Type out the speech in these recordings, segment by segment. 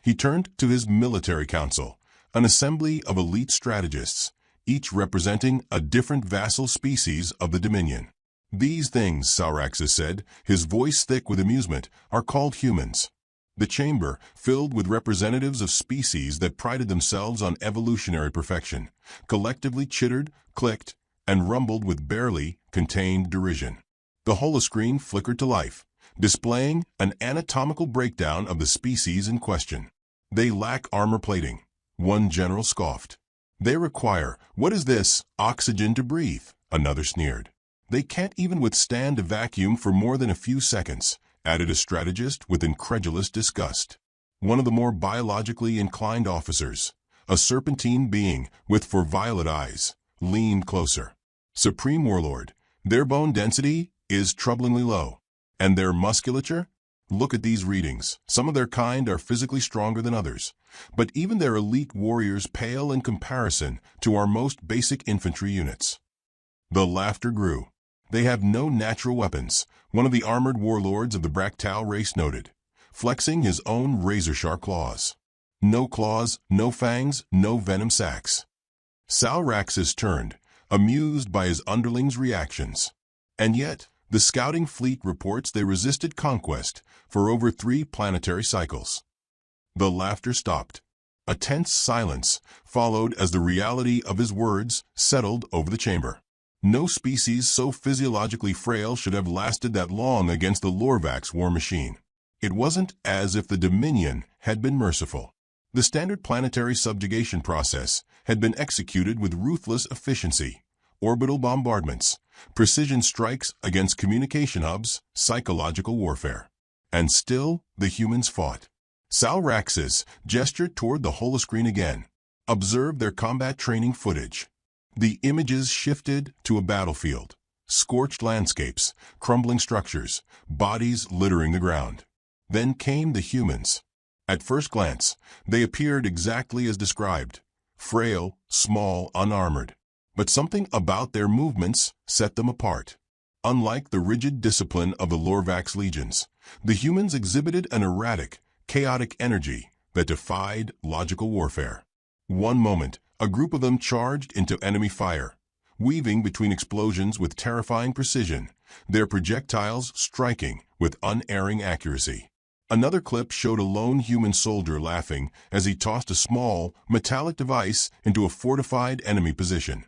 He turned to his military council, an assembly of elite strategists, each representing a different vassal species of the Dominion. "These things," Sauraxis said, his voice thick with amusement, "are called humans." The chamber, filled with representatives of species that prided themselves on evolutionary perfection, collectively chittered, clicked, and rumbled with barely contained derision. The holoscreen flickered to life, displaying an anatomical breakdown of the species in question. "They lack armor plating," one general scoffed. "They require, what is this, oxygen to breathe," another sneered. "They can't even withstand a vacuum for more than a few seconds," added a strategist with incredulous disgust. One of the more biologically inclined officers, a serpentine being with violet eyes, leaned closer. "Supreme Warlord, their bone density is troublingly low. And their musculature? Look at these readings. Some of their kind are physically stronger than others, but even their elite warriors pale in comparison to our most basic infantry units." The laughter grew. "They have no natural weapons," one of the armored warlords of the Bractau race noted, flexing his own razor-sharp claws. "No claws, no fangs, no venom sacs." Sauraxis turned, amused by his underlings' reactions. "And yet, the scouting fleet reports they resisted conquest for over 3 planetary cycles." The laughter stopped. A tense silence followed as the reality of his words settled over the chamber. No species so physiologically frail should have lasted that long against the Lorvax war machine. It wasn't as if the Dominion had been merciful. The standard planetary subjugation process had been executed with ruthless efficiency. Orbital bombardments, precision strikes against communication hubs, psychological warfare. And still, the humans fought. Sauraxis gestured toward the holoscreen again. "Observe their combat training footage." The images shifted to a battlefield. Scorched landscapes, crumbling structures, bodies littering the ground. Then came the humans. At first glance, they appeared exactly as described. Frail, small, unarmored. But something about their movements set them apart. Unlike the rigid discipline of the Lorvax legions, the humans exhibited an erratic, chaotic energy that defied logical warfare. One moment, a group of them charged into enemy fire, weaving between explosions with terrifying precision, their projectiles striking with unerring accuracy. Another clip showed a lone human soldier laughing as he tossed a small, metallic device into a fortified enemy position,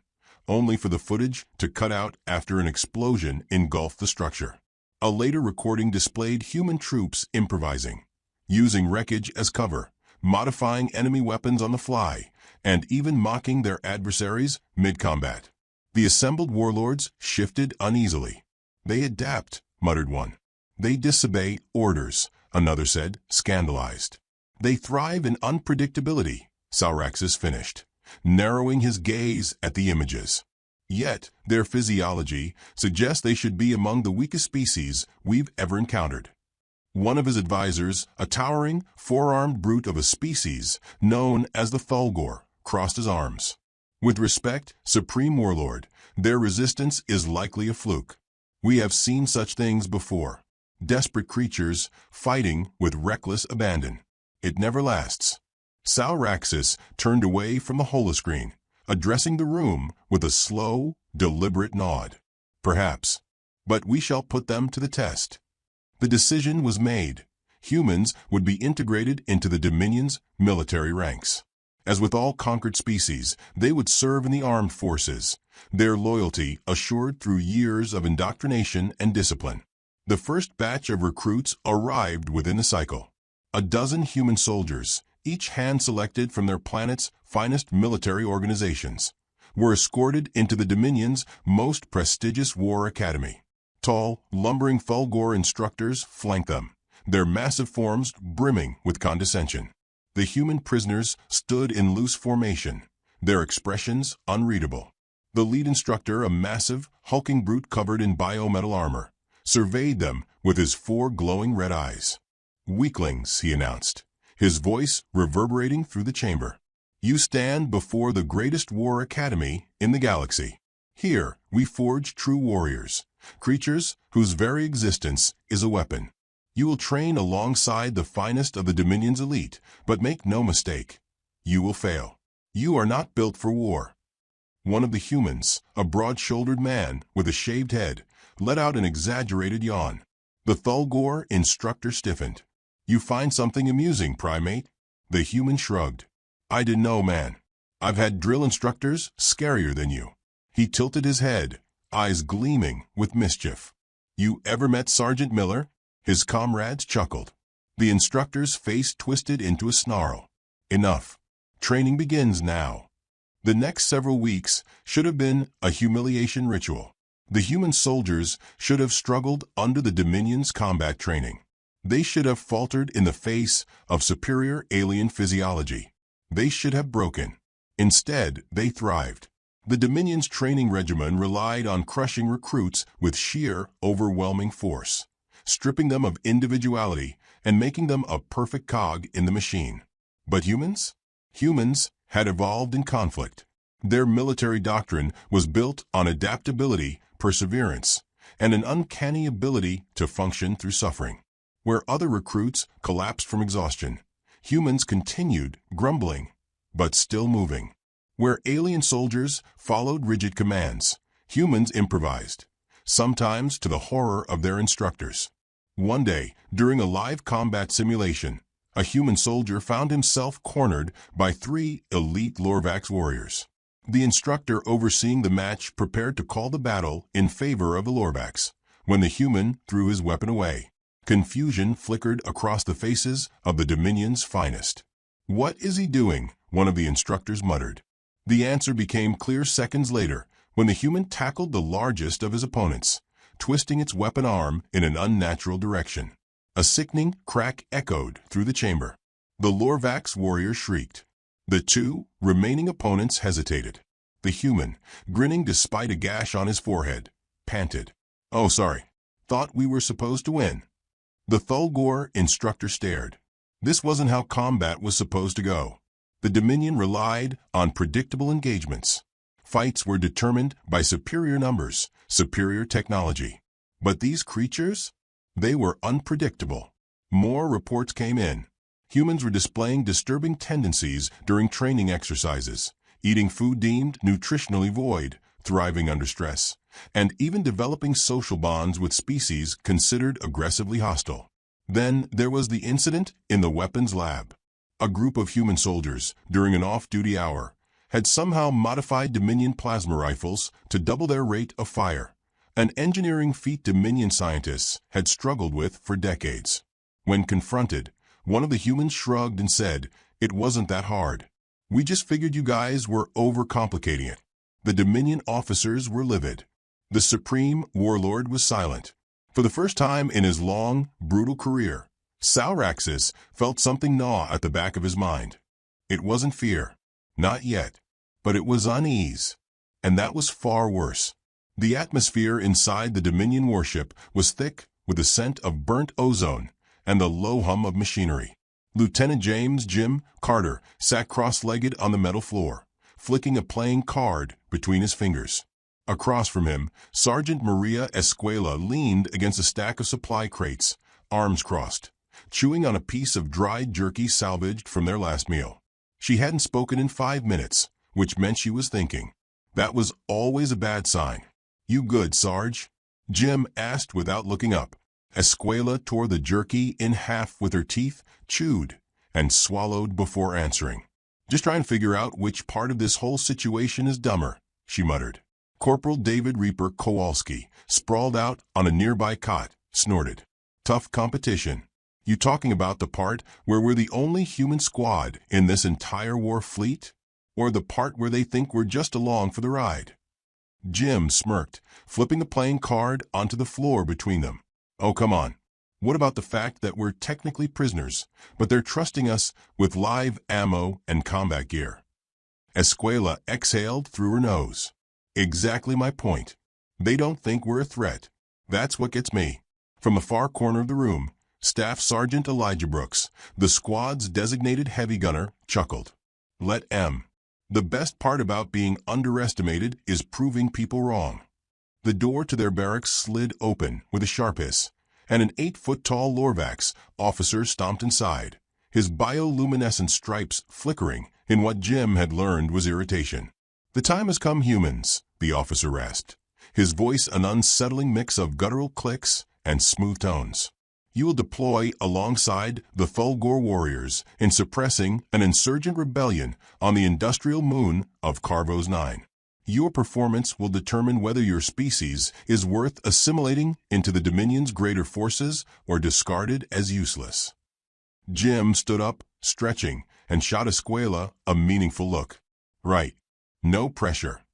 only for the footage to cut out after an explosion engulfed the structure. A later recording displayed human troops improvising, using wreckage as cover, modifying enemy weapons on the fly, and even mocking their adversaries mid-combat. The assembled warlords shifted uneasily. "They adapt," muttered one. "They disobey orders," another said, scandalized. "They thrive in unpredictability," Sauraxis finished, narrowing his gaze at the images. "Yet, their physiology suggests they should be among the weakest species we've ever encountered." One of his advisors, a towering, four-armed brute of a species known as the Thulgor, crossed his arms. "With respect, Supreme Warlord, their resistance is likely a fluke. We have seen such things before. Desperate creatures fighting with reckless abandon. It never lasts." Sauraxis turned away from the holoscreen, addressing the room with a slow, deliberate nod. "Perhaps. But we shall put them to the test." The decision was made. Humans would be integrated into the Dominion's military ranks. As with all conquered species, they would serve in the armed forces, their loyalty assured through years of indoctrination and discipline. The first batch of recruits arrived within the cycle. 12 human soldiers, each hand-selected from their planet's finest military organizations, were escorted into the Dominion's most prestigious war academy. Tall, lumbering Thulgor instructors flanked them, their massive forms brimming with condescension. The human prisoners stood in loose formation, their expressions unreadable. The lead instructor, a massive, hulking brute covered in biometal armor, surveyed them with his 4 glowing red eyes. "Weaklings," he announced, his voice reverberating through the chamber. "You stand before the greatest war academy in the galaxy. Here, we forge true warriors, creatures whose very existence is a weapon. You will train alongside the finest of the Dominion's elite, but make no mistake, you will fail. You are not built for war. One of the humans, a broad-shouldered man with a shaved head, let out an exaggerated yawn. The Thulgor instructor stiffened. You find something amusing, primate? The human shrugged. I didn't know, man. I've had drill instructors scarier than you. He tilted his head, eyes gleaming with mischief. You ever met Sergeant Miller? His comrades chuckled. The instructor's face twisted into a snarl. Enough. Training begins now. The next several weeks should have been a humiliation ritual. The human soldiers should have struggled under the Dominion's combat training. They should have faltered in the face of superior alien physiology. They should have broken. Instead, they thrived. The Dominion's training regimen relied on crushing recruits with sheer, overwhelming force, stripping them of individuality and making them a perfect cog in the machine. But humans? Humans had evolved in conflict. Their military doctrine was built on adaptability, perseverance, and an uncanny ability to function through suffering. Where other recruits collapsed from exhaustion, humans continued grumbling, but still moving. Where alien soldiers followed rigid commands, humans improvised, sometimes to the horror of their instructors. One day, during a live combat simulation, a human soldier found himself cornered by 3 elite Lorvax warriors. The instructor overseeing the match prepared to call the battle in favor of the Lorvax, when the human threw his weapon away. Confusion flickered across the faces of the Dominion's finest. What is he doing? One of the instructors muttered. The answer became clear seconds later when the human tackled the largest of his opponents, twisting its weapon arm in an unnatural direction. A sickening crack echoed through the chamber. The Lorvax warrior shrieked. The 2 remaining opponents hesitated. The human, grinning despite a gash on his forehead, panted. Oh, sorry. Thought we were supposed to win. The Thulgor instructor stared. This wasn't how combat was supposed to go. The Dominion relied on predictable engagements. Fights were determined by superior numbers, superior technology. But these creatures? They were unpredictable. More reports came in. Humans were displaying disturbing tendencies during training exercises, eating food deemed nutritionally void, thriving under stress, and even developing social bonds with species considered aggressively hostile. Then there was the incident in the weapons lab. A group of human soldiers, during an off-duty hour, had somehow modified Dominion plasma rifles to double their rate of fire, an engineering feat Dominion scientists had struggled with for decades. When confronted, one of the humans shrugged and said, "It wasn't that hard. We just figured you guys were overcomplicating it." The Dominion officers were livid. The Supreme Warlord was silent. For the first time in his long, brutal career, Sauraxis felt something gnaw at the back of his mind. It wasn't fear. Not yet. But it was unease. And that was far worse. The atmosphere inside the Dominion warship was thick with the scent of burnt ozone and the low hum of machinery. Lieutenant James Jim Carter sat cross-legged on the metal floor, flicking a playing card between his fingers. Across from him, Sergeant Maria Escuela leaned against a stack of supply crates, arms crossed, chewing on a piece of dried jerky salvaged from their last meal. She hadn't spoken in 5 minutes, which meant she was thinking. That was always a bad sign. "You good, Sarge?" Jim asked without looking up. Escuela tore the jerky in half with her teeth, chewed, and swallowed before answering. "Just trying to figure out which part of this whole situation is dumber," she muttered. Corporal David Reaper Kowalski, sprawled out on a nearby cot, snorted. "Tough competition. You talking about the part where we're the only human squad in this entire war fleet? Or the part where they think we're just along for the ride?" Jim smirked, flipping the playing card onto the floor between them. "Oh, come on. What about the fact that we're technically prisoners, but they're trusting us with live ammo and combat gear?" Escuela exhaled through her nose. "Exactly my point. They don't think we're a threat. That's what gets me." From the far corner of the room, Staff Sergeant Elijah Brooks, the squad's designated heavy gunner, chuckled. "Let M. The best part about being underestimated is proving people wrong." The door to their barracks slid open with a sharp hiss, and an 8-foot-tall Lorvax officer stomped inside, his bioluminescent stripes flickering in what Jim had learned was irritation. "The time has come, humans," the officer rasped, his voice an unsettling mix of guttural clicks and smooth tones. "You will deploy alongside the Thulgor warriors in suppressing an insurgent rebellion on the industrial moon of Carvos 9. Your performance will determine whether your species is worth assimilating into the Dominion's greater forces or discarded as useless." Jim stood up, stretching, and shot Escuela a meaningful look. "Right. No pressure."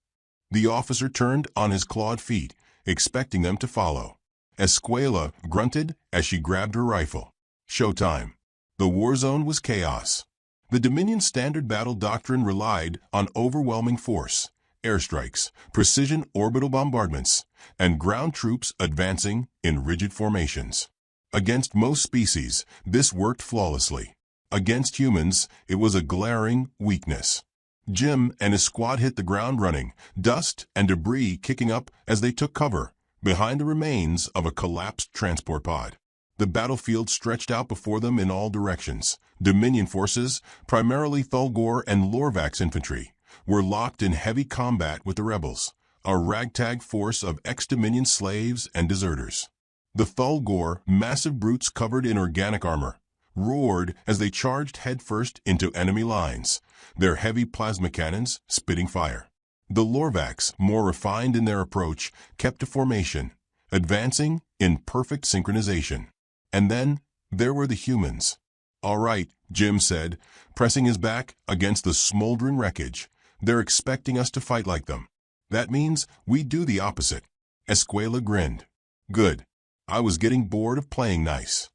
The officer turned on his clawed feet, expecting them to follow. Escuela grunted as she grabbed her rifle. Showtime. The war zone was chaos. The Dominion's standard battle doctrine relied on overwhelming force, airstrikes, precision orbital bombardments, and ground troops advancing in rigid formations. Against most species, this worked flawlessly. Against humans, it was a glaring weakness. Jim and his squad hit the ground running, dust and debris kicking up as they took cover behind the remains of a collapsed transport pod. The battlefield stretched out before them in all directions. Dominion forces, primarily Thulgor and Lorvax infantry, were locked in heavy combat with the rebels, a ragtag force of ex-Dominion slaves and deserters. The Thulgor, massive brutes covered in organic armor, roared as they charged headfirst into enemy lines, their heavy plasma cannons spitting fire. The Lorvax, more refined in their approach, kept to formation, advancing in perfect synchronization. And then there were the humans. "All right," Jim said, pressing his back against the smoldering wreckage. "They're expecting us to fight like them. That means we do the opposite." Escuela grinned. "Good. I was getting bored of playing nice."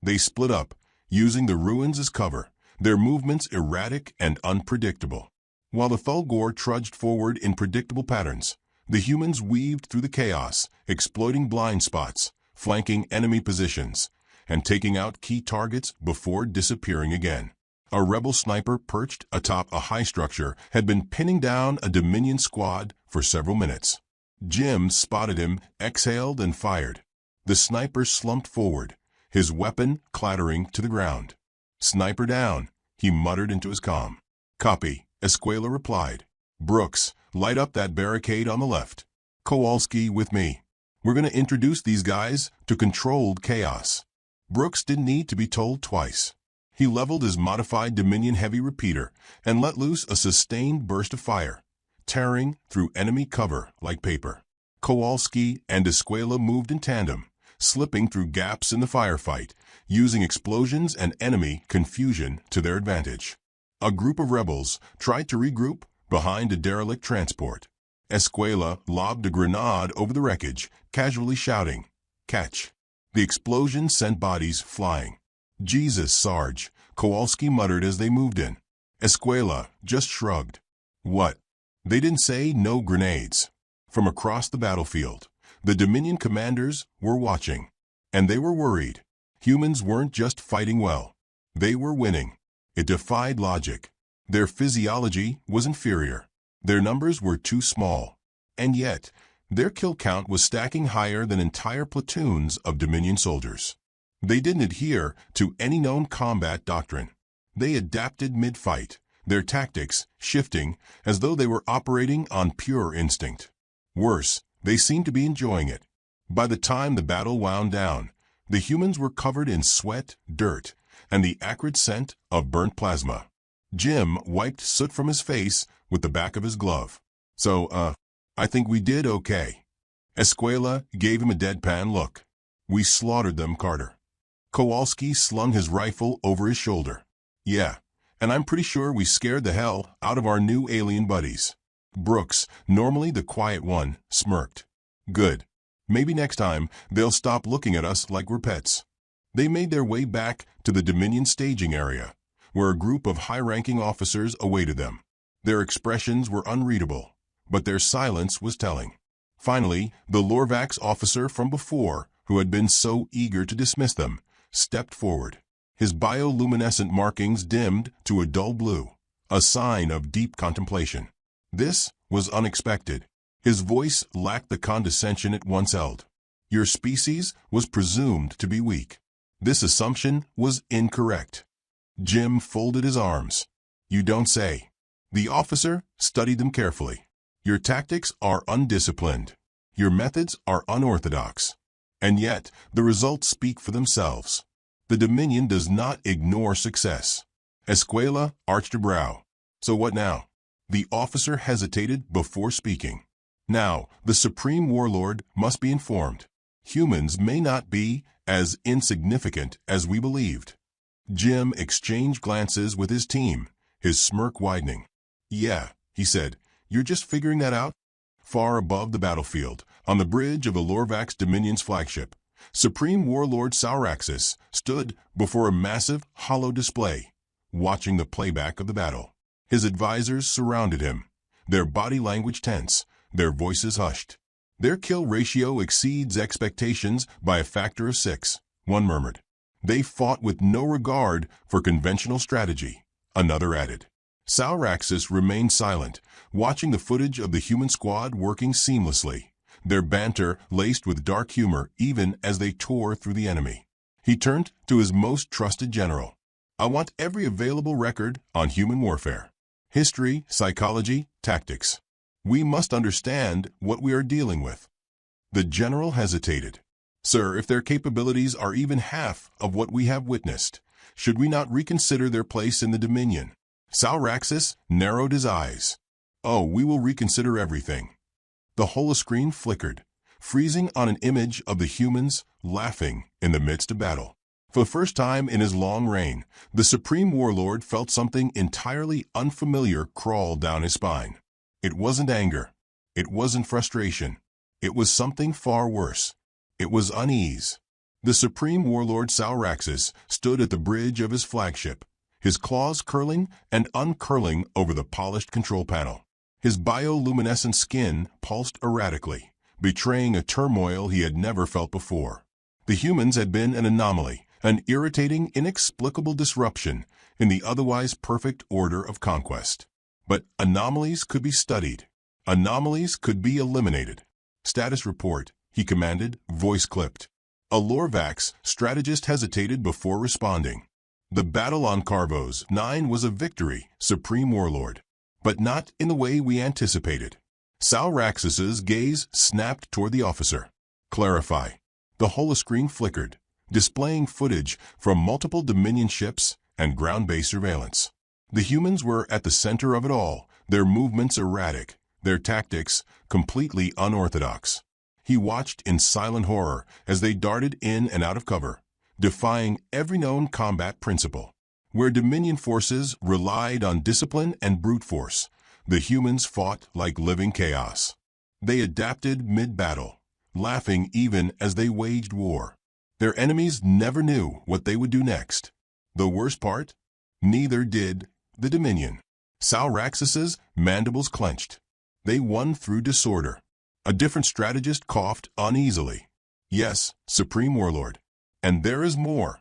They split up, using the ruins as cover, their movements erratic and unpredictable. While the Thulgor trudged forward in predictable patterns, the humans weaved through the chaos, exploiting blind spots, flanking enemy positions, and taking out key targets before disappearing again. A rebel sniper perched atop a high structure had been pinning down a Dominion squad for several minutes. Jim spotted him, exhaled, and fired. The sniper slumped forward, his weapon clattering to the ground. "Sniper down," he muttered into his comm. "Copy," Escuela replied. "Brooks, light up that barricade on the left. Kowalski with me. We're going to introduce these guys to controlled chaos." Brooks didn't need to be told twice. He leveled his modified Dominion heavy repeater and let loose a sustained burst of fire, tearing through enemy cover like paper. Kowalski and Escuela moved in tandem, slipping through gaps in the firefight, using explosions and enemy confusion to their advantage. A group of rebels tried to regroup behind a derelict transport. Escuela lobbed a grenade over the wreckage, casually shouting, "Catch." The explosion sent bodies flying. "Jesus, Sarge," Kowalski muttered as they moved in. Escuela just shrugged. "What?" They didn't say no grenades. From across the battlefield, the Dominion commanders were watching, and they were worried. Humans weren't just fighting well. They were winning. It defied logic. Their physiology was inferior. Their numbers were too small. And yet, their kill count was stacking higher than entire platoons of Dominion soldiers. They didn't adhere to any known combat doctrine. They adapted mid-fight, their tactics shifting as though they were operating on pure instinct. Worse, they seemed to be enjoying it. By the time the battle wound down, the humans were covered in sweat, dirt, and the acrid scent of burnt plasma. Jim wiped soot from his face with the back of his glove. "So, I think we did okay." Escuela gave him a deadpan look. "We slaughtered them, Carter." Kowalski slung his rifle over his shoulder. "Yeah, and I'm pretty sure we scared the hell out of our new alien buddies." Brooks, normally the quiet one, smirked. "Good. Maybe next time they'll stop looking at us like we're pets." They made their way back to the Dominion staging area, where a group of high-ranking officers awaited them. Their expressions were unreadable, but their silence was telling. Finally, the Lorvax officer from before, who had been so eager to dismiss them, stepped forward. His bioluminescent markings dimmed to a dull blue, a sign of deep contemplation. This was unexpected. His voice lacked the condescension it once held. Your species was presumed to be weak. This assumption was incorrect. Jim folded his arms. You don't say. The officer studied them carefully. Your tactics are undisciplined. Your methods are unorthodox. And yet, the results speak for themselves. The Dominion does not ignore success. Escuela arched her brow. So what now? The officer hesitated before speaking. Now, the Supreme Warlord must be informed. Humans may not be as insignificant as we believed. Jim exchanged glances with his team, his smirk widening. Yeah, he said, you're just figuring that out? Far above the battlefield, on the bridge of the Lorvax Dominion's flagship, Supreme Warlord Sauraxis stood before a massive, hollow display, watching the playback of the battle. His advisors surrounded him, their body language tense, their voices hushed. Their kill ratio exceeds expectations by a factor of 6, one murmured. They fought with no regard for conventional strategy, another added. Sauraxis remained silent, watching the footage of the human squad working seamlessly, their banter laced with dark humor even as they tore through the enemy. He turned to his most trusted general. I want every available record on human warfare. History, psychology, tactics. We must understand what we are dealing with. The general hesitated. Sir, if their capabilities are even half of what we have witnessed, should we not reconsider their place in the Dominion? Sauraxis narrowed his eyes. Oh, we will reconsider everything. The holoscreen flickered, freezing on an image of the humans laughing in the midst of battle. For the first time in his long reign, the Supreme Warlord felt something entirely unfamiliar crawl down his spine. It wasn't anger. It wasn't frustration. It was something far worse. It was unease. The Supreme Warlord Sauraxis stood at the bridge of his flagship, his claws curling and uncurling over the polished control panel. His bioluminescent skin pulsed erratically, betraying a turmoil he had never felt before. The humans had been an anomaly, an irritating, inexplicable disruption in the otherwise perfect order of conquest. But anomalies could be studied. Anomalies could be eliminated. Status report, he commanded, voice clipped. A Lorvax strategist hesitated before responding. The battle on Carvos 9 was a victory, Supreme Warlord, but not in the way we anticipated. Sauraxis's gaze snapped toward the officer. Clarify. The holoscreen flickered, displaying footage from multiple Dominion ships and ground-based surveillance. The humans were at the center of it all, their movements erratic, their tactics completely unorthodox. He watched in silent horror as they darted in and out of cover, defying every known combat principle. Where Dominion forces relied on discipline and brute force, the humans fought like living chaos. They adapted mid-battle, laughing even as they waged war. Their enemies never knew what they would do next. The worst part? Neither did the Dominion. Sauraxis's mandibles clenched. They won through disorder. A different strategist coughed uneasily. Yes, Supreme Warlord. And there is more.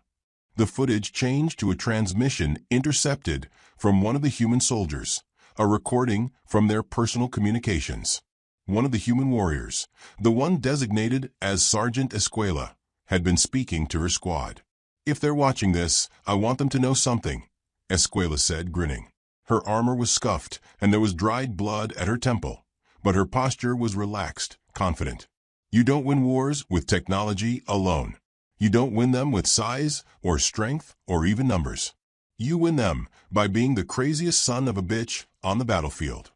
The footage changed to a transmission intercepted from one of the human soldiers, a recording from their personal communications. One of the human warriors, the one designated as Sergeant Escuela, had been speaking to her squad. If they're watching this, I want them to know something, Escuela said, grinning. Her armor was scuffed, and there was dried blood at her temple, but her posture was relaxed, confident. You don't win wars with technology alone. You don't win them with size or strength or even numbers. You win them by being the craziest son of a bitch on the battlefield.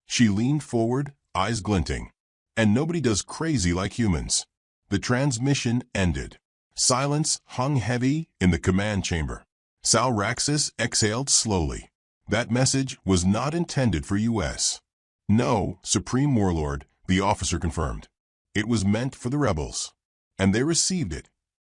She leaned forward, eyes glinting. And nobody does crazy like humans. The transmission ended. Silence hung heavy in the command chamber. Sauraxis exhaled slowly. That message was not intended for U.S. No, Supreme Warlord, the officer confirmed. It was meant for the rebels. And they received it.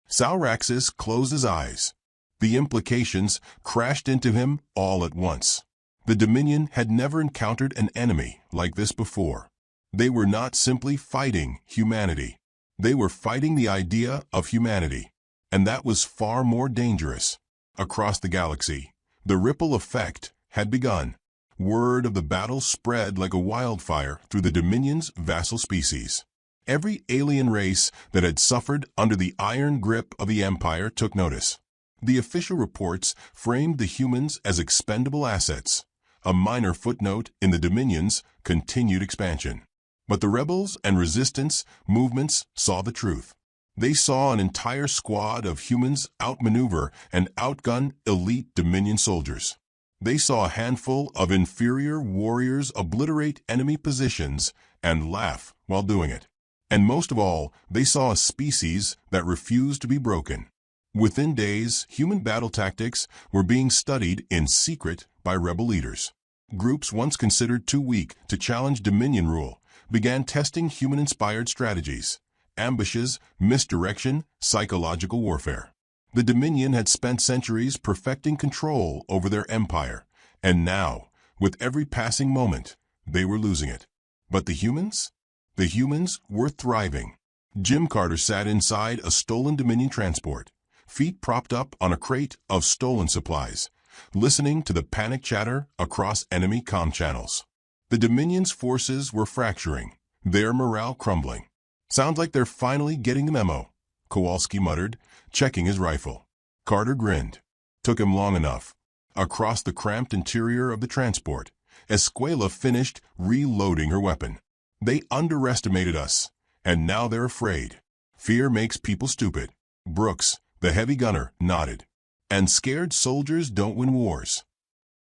Sauraxis closed his eyes. The implications crashed into him all at once. The Dominion had never encountered an enemy like this before. They were not simply fighting humanity. They were fighting the idea of humanity. And that was far more dangerous. Across the galaxy, the ripple effect had begun. Word of the battle spread like a wildfire through the Dominion's vassal species. Every alien race that had suffered under the iron grip of the Empire took notice. The official reports framed the humans as expendable assets, a minor footnote in the Dominion's continued expansion. But the rebels and resistance movements saw the truth. They saw an entire squad of humans outmaneuver and outgun elite Dominion soldiers. They saw a handful of inferior warriors obliterate enemy positions and laugh while doing it. And most of all, they saw a species that refused to be broken. Within days, human battle tactics were being studied in secret by rebel leaders. Groups once considered too weak to challenge Dominion rule began testing human-inspired strategies: ambushes, misdirection, psychological warfare. The Dominion had spent centuries perfecting control over their empire, and now, with every passing moment, they were losing it. But the humans? The humans were thriving. Jim Carter sat inside a stolen Dominion transport, feet propped up on a crate of stolen supplies, listening to the panic chatter across enemy comm channels. The Dominion's forces were fracturing, their morale crumbling. "Sounds like they're finally getting the memo," Kowalski muttered, checking his rifle. Carter grinned. Took him long enough. Across the cramped interior of the transport, Escuela finished reloading her weapon. "They underestimated us, and now they're afraid. Fear makes people stupid." Brooks, the heavy gunner, nodded. "And scared soldiers don't win wars."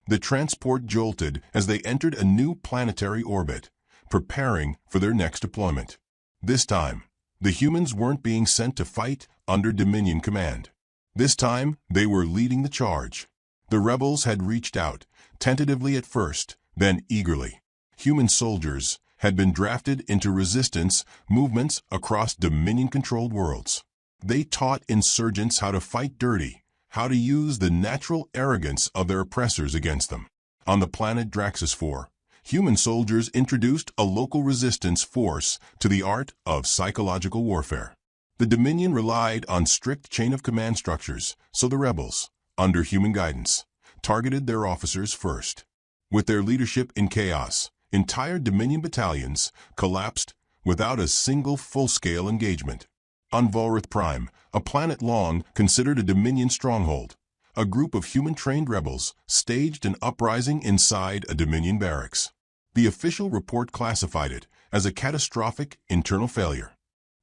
The transport jolted as they entered a new planetary orbit, preparing for their next deployment. This time, the humans weren't being sent to fight under Dominion command. This time, they were leading the charge. The rebels had reached out, tentatively at first, then eagerly. Human soldiers had been drafted into resistance movements across Dominion-controlled worlds. They taught insurgents how to fight dirty, how to use the natural arrogance of their oppressors against them. On the planet Draxus 4, human soldiers introduced a local resistance force to the art of psychological warfare. The Dominion relied on strict chain-of-command structures, so the rebels, under human guidance, targeted their officers first. With their leadership in chaos, entire Dominion battalions collapsed without a single full-scale engagement. On Volrith Prime, a planet long considered a Dominion stronghold, a group of human-trained rebels staged an uprising inside a Dominion barracks. The official report classified it as a catastrophic internal failure.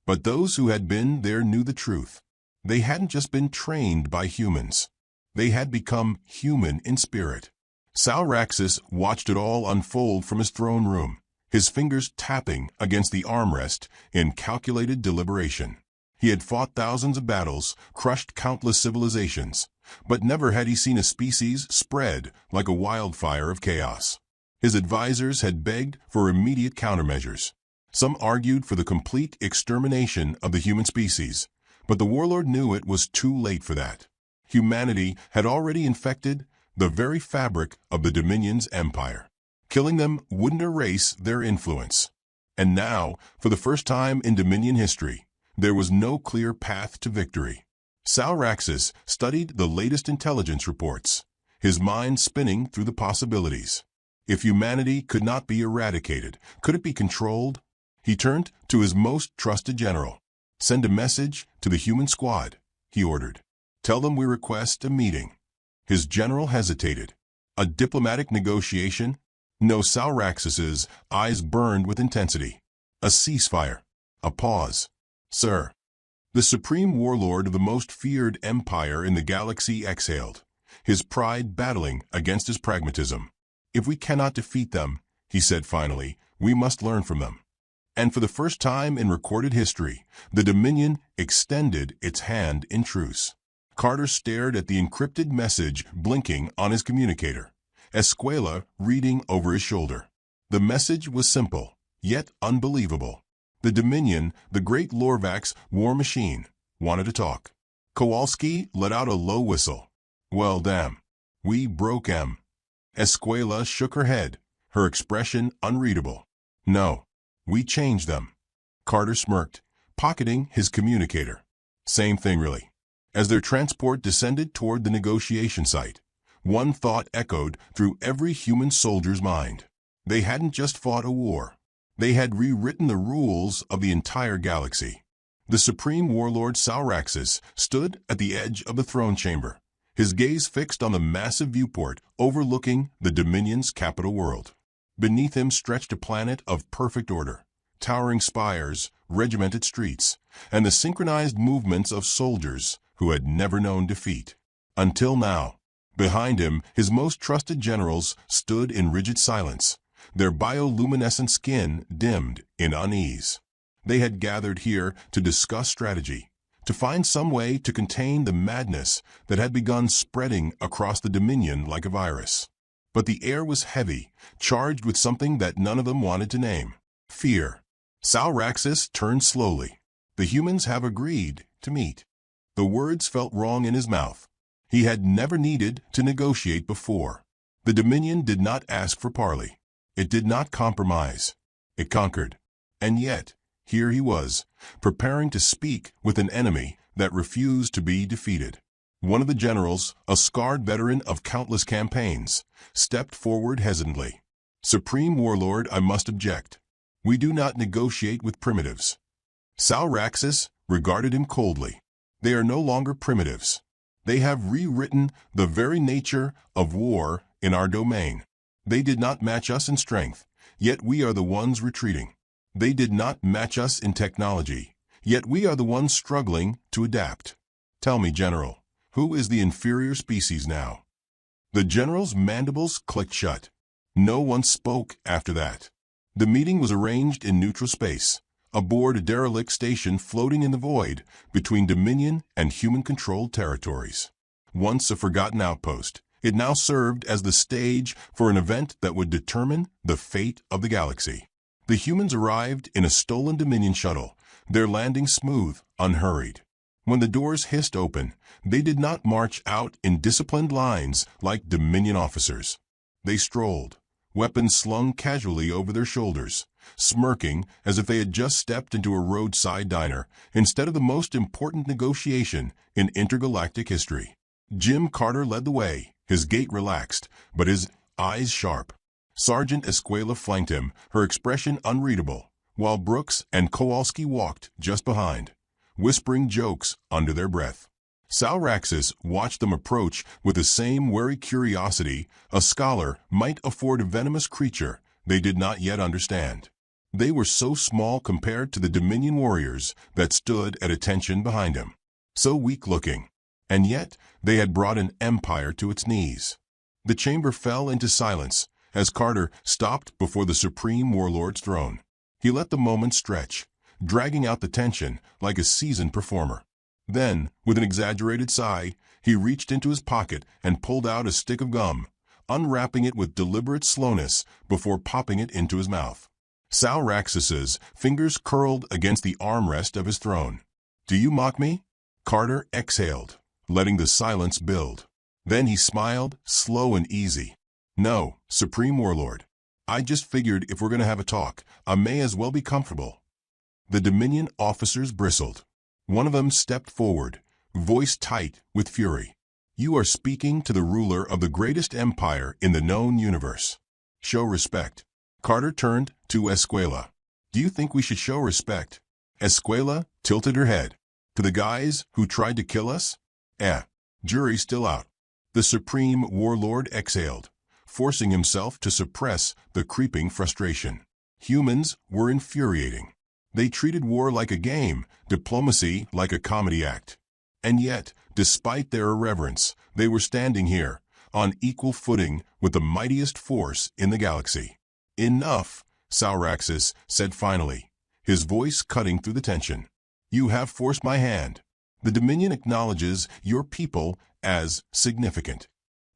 But those who had been there knew the truth. They hadn't just been trained by humans. They had become human in spirit. Salraxis watched it all unfold from his throne room, his fingers tapping against the armrest in calculated deliberation. He had fought thousands of battles, crushed countless civilizations, but never had he seen a species spread like a wildfire of chaos. His advisors had begged for immediate countermeasures. Some argued for the complete extermination of the human species, but the warlord knew it was too late for that. Humanity had already infected the very fabric of the Dominion's empire. Killing them wouldn't erase their influence. And now, for the first time in Dominion history, there was no clear path to victory. Salraxis studied the latest intelligence reports, his mind spinning through the possibilities. If humanity could not be eradicated, could it be controlled? He turned to his most trusted general. "Send a message to the human squad," he ordered. "Tell them we request a meeting." His general hesitated. A diplomatic negotiation? No. Salraxis's eyes burned with intensity. A ceasefire. A pause. "Sir." The supreme warlord of the most feared empire in the galaxy exhaled, his pride battling against his pragmatism. "If we cannot defeat them," he said finally, "we must learn from them." And for the first time in recorded history, the Dominion extended its hand in truce. Carter stared at the encrypted message blinking on his communicator, Escuela reading over his shoulder. The message was simple, yet unbelievable. The Dominion, the great Lorvax war machine, wanted to talk. Kowalski let out a low whistle. "Well, damn. We broke 'em." Escuela shook her head, her expression unreadable. "No. We changed them." Carter smirked, pocketing his communicator. Same thing, really. As their transport descended toward the negotiation site, one thought echoed through every human soldier's mind. They hadn't just fought a war. They had rewritten the rules of the entire galaxy. The supreme warlord Sauraxis stood at the edge of the throne chamber, his gaze fixed on the massive viewport overlooking the Dominion's capital world. Beneath him stretched a planet of perfect order, towering spires, regimented streets, and the synchronized movements of soldiers who had never known defeat. Until now. Behind him, his most trusted generals stood in rigid silence, their bioluminescent skin dimmed in unease. They had gathered here to discuss strategy, to find some way to contain the madness that had begun spreading across the Dominion like a virus. But the air was heavy, charged with something that none of them wanted to name: fear. Sauraxis turned slowly. The humans have agreed to meet. The words felt wrong in his mouth. He had never needed to negotiate before. The Dominion did not ask for parley. It did not compromise. It conquered. And yet, here he was, preparing to speak with an enemy that refused to be defeated. One of the generals, a scarred veteran of countless campaigns, stepped forward hesitantly. "Supreme Warlord, I must object. We do not negotiate with primitives." Sauraxis regarded him coldly. "They are no longer primitives. They have rewritten the very nature of war in our domain. They did not match us in strength, yet we are the ones retreating. They did not match us in technology, yet we are the ones struggling to adapt. Tell me, General, who is the inferior species now?" The general's mandibles clicked shut. No one spoke after that. The meeting was arranged in neutral space, aboard a derelict station floating in the void between Dominion and human-controlled territories. Once a forgotten outpost, it now served as the stage for an event that would determine the fate of the galaxy. The humans arrived in a stolen Dominion shuttle, their landing smooth, unhurried. When the doors hissed open, they did not march out in disciplined lines like Dominion officers. They strolled, weapons slung casually over their shoulders, smirking as if they had just stepped into a roadside diner instead of the most important negotiation in intergalactic history. Jim Carter led the way, his gait relaxed, but his eyes sharp. Sergeant Escuela flanked him, her expression unreadable, while Brooks and Kowalski walked just behind, whispering jokes under their breath. Sauraxis watched them approach with the same wary curiosity a scholar might afford a venomous creature they did not yet understand. They were so small compared to the Dominion warriors that stood at attention behind him, so weak-looking, and yet they had brought an empire to its knees. The chamber fell into silence as Carter stopped before the Supreme Warlord's throne. He let the moment stretch, dragging out the tension like a seasoned performer. Then, with an exaggerated sigh, he reached into his pocket and pulled out a stick of gum, unwrapping it with deliberate slowness before popping it into his mouth. Sauraxis's fingers curled against the armrest of his throne. "Do you mock me?" Carter exhaled, letting the silence build. Then he smiled, slow and easy. "No, Supreme Warlord. I just figured if we're going to have a talk, I may as well be comfortable." The Dominion officers bristled. One of them stepped forward, voice tight with fury. "You are speaking to the ruler of the greatest empire in the known universe. Show respect." Carter turned to Escuela. "Do you think we should show respect?" Escuela tilted her head. "To the guys who tried to kill us? Jury's still out." The Supreme Warlord exhaled, forcing himself to suppress the creeping frustration. Humans were infuriating. They treated war like a game, diplomacy like a comedy act. And yet, despite their irreverence, they were standing here, on equal footing with the mightiest force in the galaxy. "Enough," Sauraxis said finally, his voice cutting through the tension. "You have forced my hand. The Dominion acknowledges your people as significant."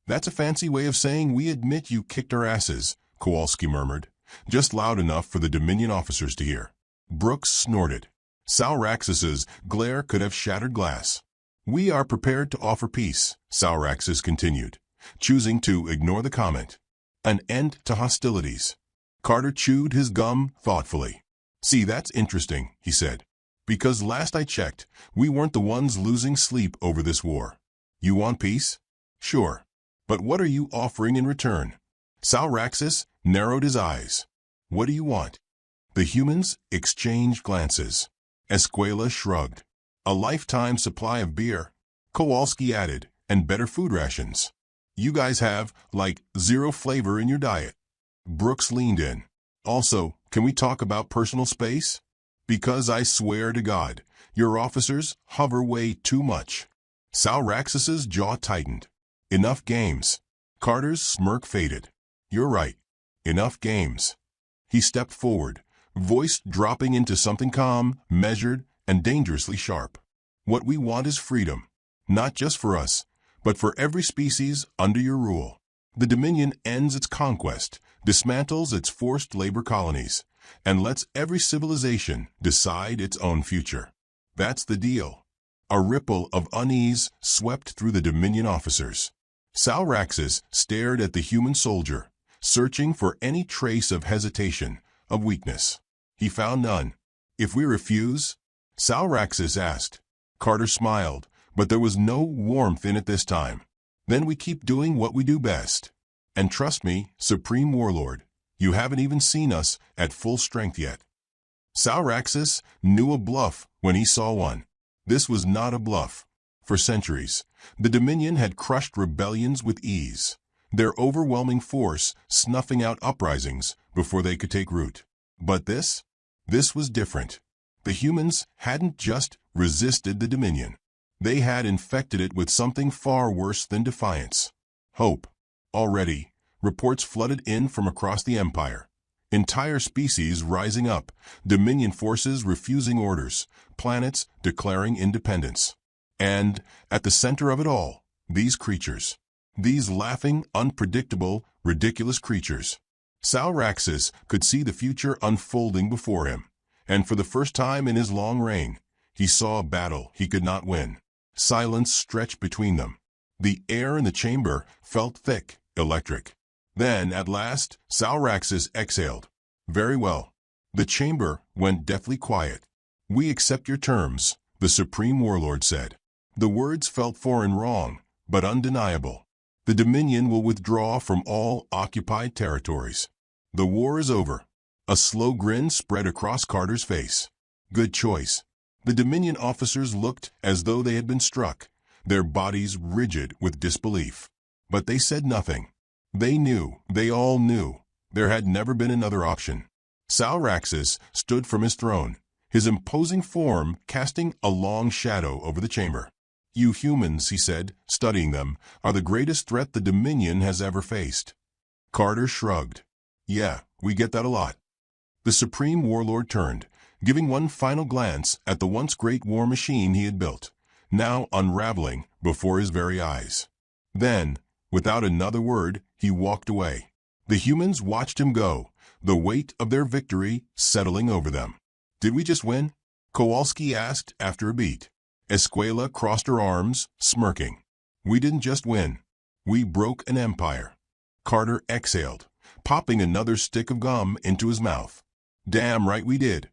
"That's a fancy way of saying we admit you kicked our asses," Kowalski murmured, just loud enough for the Dominion officers to hear. Brooks snorted. Sauraxis's glare could have shattered glass. "We are prepared to offer peace," Sauraxis continued, choosing to ignore the comment. "An end to hostilities." Carter chewed his gum thoughtfully. "See, that's interesting," he said. "Because last I checked, we weren't the ones losing sleep over this war. You want peace? Sure. But what are you offering in return?" Sauraxis narrowed his eyes. "What do you want?" The humans exchanged glances. Escuela shrugged. A lifetime supply of beer, Kowalski added, and better food rations. You guys have, like, zero flavor in your diet. Brooks leaned in. Also, can we talk about personal space? Because I swear to God, your officers hover way too much. Salraxis's jaw tightened. Enough games. Carter's smirk faded. You're right. Enough games. He stepped forward, voice dropping into something calm, measured, and dangerously sharp. What we want is freedom. Not just for us, but for every species under your rule. The Dominion ends its conquest, dismantles its forced labor colonies, and lets every civilization decide its own future. That's the deal. A ripple of unease swept through the Dominion officers. Salraxis stared at the human soldier, searching for any trace of hesitation, of weakness. He found none. If we refuse? Salraxis asked. Carter smiled, but there was no warmth in it this time. Then we keep doing what we do best. And trust me, Supreme Warlord, you haven't even seen us at full strength yet. Salraxis knew a bluff when he saw one. This was not a bluff. For centuries, the Dominion had crushed rebellions with ease, their overwhelming force snuffing out uprisings before they could take root. But this was different. The humans hadn't just resisted the Dominion. They had infected it with something far worse than defiance. Hope. Already, reports flooded in from across the Empire. Entire species rising up, Dominion forces refusing orders, planets declaring independence. And, at the center of it all, these creatures. These laughing, unpredictable, ridiculous creatures. Salraxis could see the future unfolding before him, and for the first time in his long reign, he saw a battle he could not win. Silence stretched between them. The air in the chamber felt thick, electric. Then, at last, Salraxis exhaled. Very well. The chamber went deathly quiet. We accept your terms, the Supreme Warlord said. The words felt foreign wrong, but undeniable. The Dominion will withdraw from all occupied territories. The war is over. A slow grin spread across Carter's face. Good choice. The Dominion officers looked as though they had been struck, their bodies rigid with disbelief. But they said nothing. They knew, they all knew, there had never been another option. Salraxis stood from his throne, his imposing form casting a long shadow over the chamber. You humans, he said, studying them, are the greatest threat the Dominion has ever faced. Carter shrugged. Yeah, we get that a lot. The Supreme Warlord turned, giving one final glance at the once great war machine he had built, now unraveling before his very eyes. Then, without another word, he walked away. The humans watched him go, the weight of their victory settling over them. Did we just win? Kowalski asked after a beat. Escuela crossed her arms, smirking. We didn't just win. We broke an empire. Carter exhaled, popping another stick of gum into his mouth. Damn right we did.